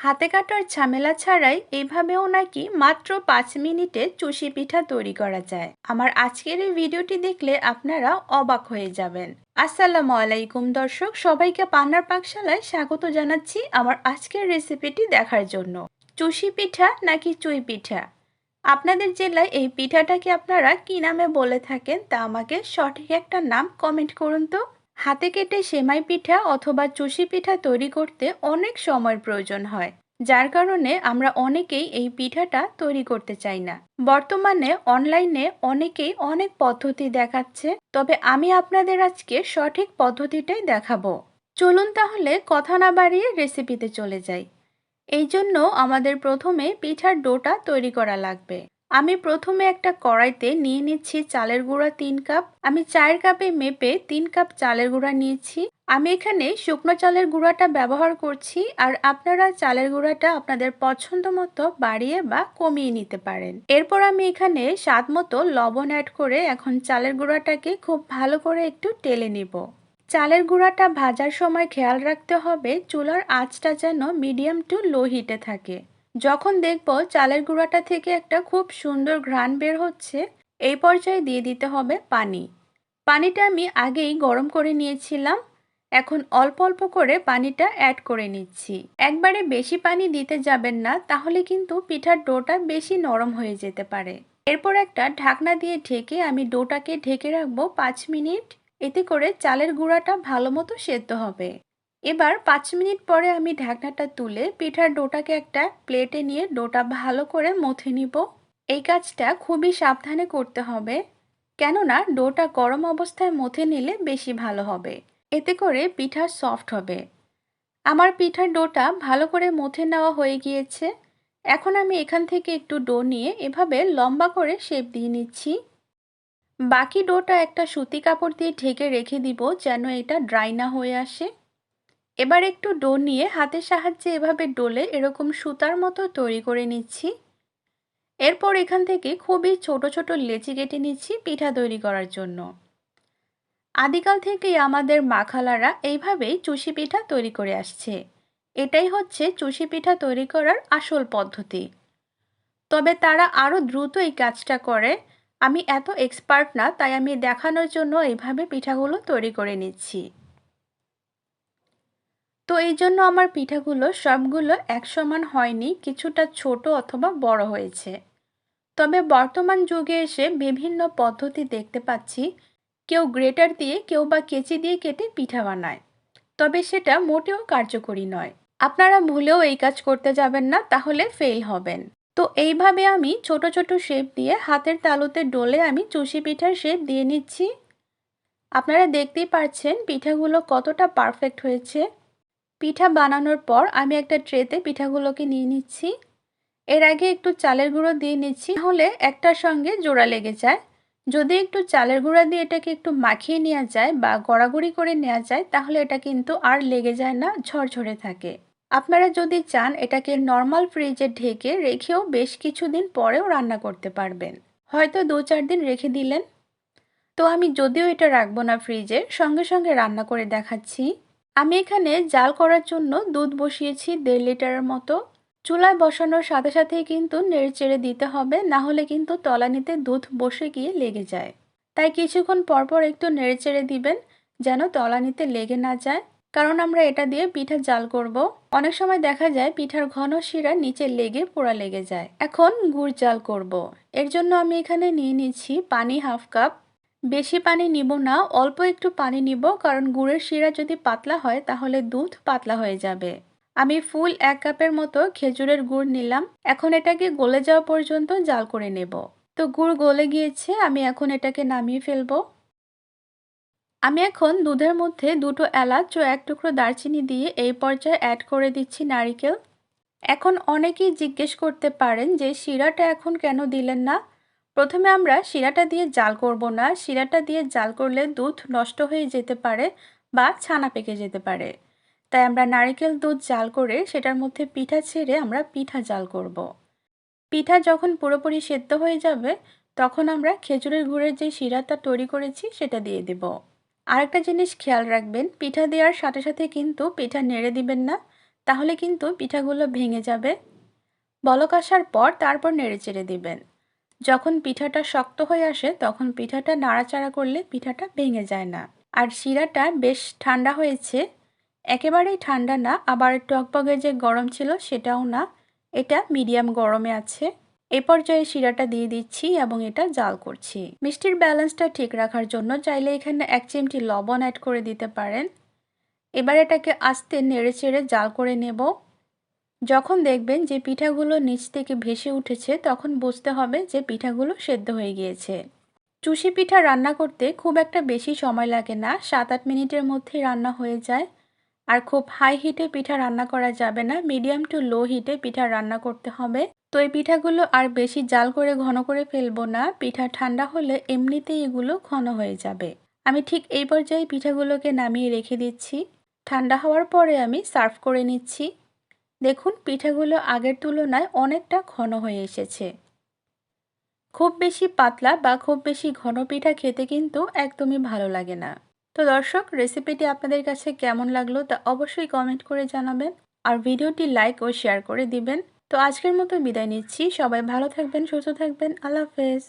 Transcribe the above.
হাতে কাটার ঝামেলা ছাড়াই এইভাবেও নাকি মাত্র 5 মিনিটে চুষি পিঠা তৈরি করা যায়। আমার আজকের এই ভিডিওটি দেখলে আপনারা অবাক হয়ে যাবেন। আসসালামু আলাইকুম দর্শক, সবাইকে পান্নার পাকশালায় স্বাগত জানাচ্ছি আমার আজকের রেসিপিটি দেখার জন্য। চুষি পিঠা নাকি চুই পিঠা, আপনাদের জেলায় এই পিঠাটাকে আপনারা কি নামে বলে থাকেন তা আমাকে সঠিক একটা নাম কমেন্ট করুন তো। হাতে কেটে সেমাই পিঠা অথবা চুষি পিঠা তৈরি করতে অনেক সময়ের প্রয়োজন হয়, যার কারণে আমরা অনেকেই এই পিঠাটা তৈরি করতে চাই না। বর্তমানে অনলাইনে অনেকেই অনেক পদ্ধতি দেখাচ্ছে, তবে আমি আপনাদের আজকে সঠিক পদ্ধতিটাই দেখাবো। চলুন তাহলে কথা না বাড়িয়ে রেসিপিতে চলে যাই। এই জন্য আমাদের প্রথমে পিঠার ডোটা তৈরি করা লাগবে। আমি প্রথমে একটা কড়াইতে নিয়ে নিচ্ছি চালের গুঁড়া 3 কাপ। আমি 4 কাপে মেপে 3 কাপ চালের গুঁড়া নিয়েছি। আমি এখানে শুকনো চালের গুঁড়াটা ব্যবহার করছি, আর আপনারা চালের গুঁড়াটা আপনাদের পছন্দ মতো বাড়িয়ে বা কমিয়ে নিতে পারেন। এরপর আমি এখানে স্বাদ মতো লবণ অ্যাড করে এখন চালের গুঁড়াটাকে খুব ভালো করে একটু টেলে নিব। চালের গুঁড়াটা ভাজার সময় খেয়াল রাখতে হবে চুলার আঁচটা যেন মিডিয়াম টু লো হিটে থাকে। যখন দেখব চালের গুঁড়াটা থেকে একটা খুব সুন্দর ঘ্রাণ বের হচ্ছে, এই পর্যায়ে দিয়ে দিতে হবে পানি। পানিটা আমি আগেই গরম করে নিয়েছিলাম। এখন অল্প অল্প করে পানিটা অ্যাড করে নিচ্ছি। একবারে বেশি পানি দিতে যাবেন না, তাহলে কিন্তু পিঠার ডোটা বেশি নরম হয়ে যেতে পারে। এরপর একটা ঢাকনা দিয়ে ঢেকে আমি ডোটাকে ঢেকে রাখবো 5 মিনিট। এতে করে চালের গুঁড়াটা ভালো মতো সেদ্ধ হবে। এবার 5 মিনিট পরে আমি ঢাকনাটা তুলে পিঠার ডোটাকে একটা প্লেটে নিয়ে ডোটা ভালো করে মথে নিব। এই কাজটা খুবই সাবধানে করতে হবে, কেননা ডোটা গরম অবস্থায় মথে নিলে বেশি ভালো হবে। এতে করে পিঠা সফট হবে। আমার পিঠার ডোটা ভালো করে মথে নেওয়া হয়ে গিয়েছে। এখন আমি এখান থেকে একটু ডো নিয়ে এভাবে লম্বা করে শেপ দিয়ে নিচ্ছি। বাকি ডোটা একটা সুতি কাপড় দিয়ে ঢেকে রেখে দিব যেন এটা ড্রাই না হয়ে আসে। এবার একটু ডো নিয়ে হাতের সাহায্যে এভাবে ডলে এরকম সুতার মতো তৈরি করে নিচ্ছি। এরপর এখান থেকে খুবই ছোট ছোট লেচি কেটে নিচ্ছি পিঠা তৈরি করার জন্য। আদিকাল থেকেই আমাদের মা খালারা এইভাবেই চুষি পিঠা তৈরি করে আসছে। এটাই হচ্ছে চুষি পিঠা তৈরি করার আসল পদ্ধতি। তবে তারা আরো দ্রুত এই কাজটা করে। আমি এত এক্সপার্ট না, তাই আমি দেখানোর জন্য এইভাবে পিঠাগুলো তৈরি করে নিচ্ছি। তো এই জন্য আমার পিঠাগুলো সবগুলো এক সমান হয়নি, কিছুটা ছোট অথবা বড় হয়েছে। তবে বর্তমান যুগে এসে বিভিন্ন পদ্ধতি দেখতে পাচ্ছি, কেউ গ্রেটার দিয়ে কেউ বা কেচি দিয়ে কেটে পিঠা বানায়, তবে সেটা মোটেও কার্যকরী নয়। আপনারা ভুলেও এই কাজ করতে যাবেন না, তাহলে ফেল হবেন। তো এইভাবে আমি ছোট ছোট শেপ দিয়ে হাতের তালুতে ডলে আমি চুষি পিঠার শেপ দিয়ে নিচ্ছি। আপনারা দেখতেই পাচ্ছেন পিঠাগুলো কতটা পারফেক্ট হয়েছে। পিঠা বানানোর পর আমি একটা ট্রেতে পিঠাগুলোকে নিয়ে নিচ্ছি। এর আগে একটু চালের গুঁড়ো দিয়ে নিচ্ছি, তাহলে একটার সঙ্গে জোড়া লেগে যায়। যদি একটু চালের গুঁড়া দিয়ে এটাকে একটু মাখিয়ে নেওয়া যায় বা গড়াগড়ি করে নেওয়া যায়, তাহলে এটা কিন্তু আর লেগে যায় না, ঝরঝরে থাকে। আপনারা যদি চান এটাকে নর্মাল ফ্রিজে ঢেকে রেখেও বেশ কিছুদিন পরেও রান্না করতে পারবেন, হয়তো 2-4 দিন রেখে দিলেন। তো আমি যদিও এটা রাখবো না ফ্রিজে, সঙ্গে সঙ্গে রান্না করে দেখাচ্ছি। আমি এখানে জাল করার জন্য দুধ বসিয়েছি 1.5 লিটারের মতো। চুলায় বসানোর সাথে সাথেই কিন্তু নেড়েচেড়ে দিতে হবে, না হলে কিন্তু তলানিতে দুধ বসে গিয়ে লেগে যায়। তাই কিছুক্ষণ পরপর একটু নেড়েচেড়ে দিবেন যেন তলানিতে লেগে না যায়, কারণ আমরা এটা দিয়ে পিঠা জাল করব। অনেক সময় দেখা যায় পিঠার ঘন শিরা নিচে লেগে পোড়া লেগে যায়। এখন গুড় জাল করব। এর জন্য আমি এখানে নিয়ে নিচ্ছি পানি 1/2 কাপ। বেশি পানি নিব না, অল্প একটু পানি নিব, কারণ গুড়ের শিরা যদি পাতলা হয় তাহলে দুধ পাতলা হয়ে যাবে। আমি ফুল 1 কাপের মতো খেজুরের গুড় নিলাম। এখন এটাকে গলে যাওয়া পর্যন্ত জাল করে নেব। তো গুড় গলে গিয়েছে, আমি এখন এটাকে নামিয়ে ফেলবো। আমি এখন দুধের মধ্যে 2টো এলাচ ও 1 টুকরো দারচিনি দিয়ে এই পর্যায়ে অ্যাড করে দিচ্ছি নারিকেল। এখন অনেকেই জিজ্ঞেস করতে পারেন যে শিরাটা এখন কেন দিলেন না। প্রথমে আমরা শিরাটা দিয়ে জাল করব না, শিরাটা দিয়ে জাল করলে দুধ নষ্ট হয়ে যেতে পারে বা ছানা পেকে যেতে পারে। তাই আমরা নারকেল দুধ জাল করে সেটার মধ্যে পিঠা ছেড়ে আমরা পিঠা জাল করব। পিঠা যখন পুরোপুরি সেদ্ধ হয়ে যাবে, তখন আমরা খেজুরের গুড়ের যে শিরাটা তৈরি করেছি সেটা দিয়ে দেব। আরেকটা জিনিস খেয়াল রাখবেন, পিঠা দেওয়ার সাথে সাথে কিন্তু পিঠা নেড়ে দিবেন না, তাহলে কিন্তু পিঠাগুলো ভেঙে যাবে। বলক আসার পর তারপর নেড়েচেড়ে দিবেন। যখন পিঠাটা শক্ত হয়ে আসে তখন পিঠাটা নাড়াচাড়া করলে পিঠাটা ভেঙে যায় না। আর শিরাটা বেশ ঠান্ডা হয়েছে, একেবারেই ঠান্ডা না, আবার টকবগে যে গরম ছিল সেটাও না, এটা মিডিয়াম গরমে আছে। এই পর্যায়ে শিরাটা দিয়ে দিচ্ছি এবং এটা জাল করছি। মিষ্টির ব্যালেন্সটা ঠিক রাখার জন্য চাইলে এখানে 1 চিমটি লবণ অ্যাড করে দিতে পারেন। এবার এটাকে আস্তে নেড়েচেড়ে জাল করে নেব। যখন দেখবেন যে পিঠাগুলো নিচ থেকে ভেসে উঠেছে তখন বুঝতে হবে যে পিঠাগুলো সেদ্ধ হয়ে গিয়েছে। চুষি পিঠা রান্না করতে খুব একটা বেশি সময় লাগে না, 7-8 মিনিটের মধ্যেই রান্না হয়ে যায়। আর খুব হাই হিটে পিঠা রান্না করা যাবে না, মিডিয়াম টু লো হিটে পিঠা রান্না করতে হবে। তো এই পিঠাগুলো আর বেশি জাল করে ঘন করে ফেলবো না, পিঠা ঠান্ডা হলে এমনিতেই এগুলো ঘন হয়ে যাবে। আমি ঠিক এই পর্যায়ে পিঠাগুলোকে নামিয়ে রেখে দিচ্ছি। ঠান্ডা হওয়ার পরে আমি সার্ভ করে নিচ্ছি। দেখুন পিঠাগুলো আগের তুলনায় অনেকটা ঘন হয়ে এসেছে। খুব বেশি পাতলা বা খুব বেশি ঘন পিঠা খেতে কিন্তু একদমই ভালো লাগে না। তো দর্শক, রেসিপিটি আপনাদের কাছে কেমন লাগলো তা অবশ্যই কমেন্ট করে জানাবেন আর ভিডিওটি লাইক ও শেয়ার করে দিবেন। তো আজকের মতো বিদায় নিচ্ছি, সবাই ভালো থাকবেন, সুস্থ থাকবেন, আল্লাহ হাফেজ।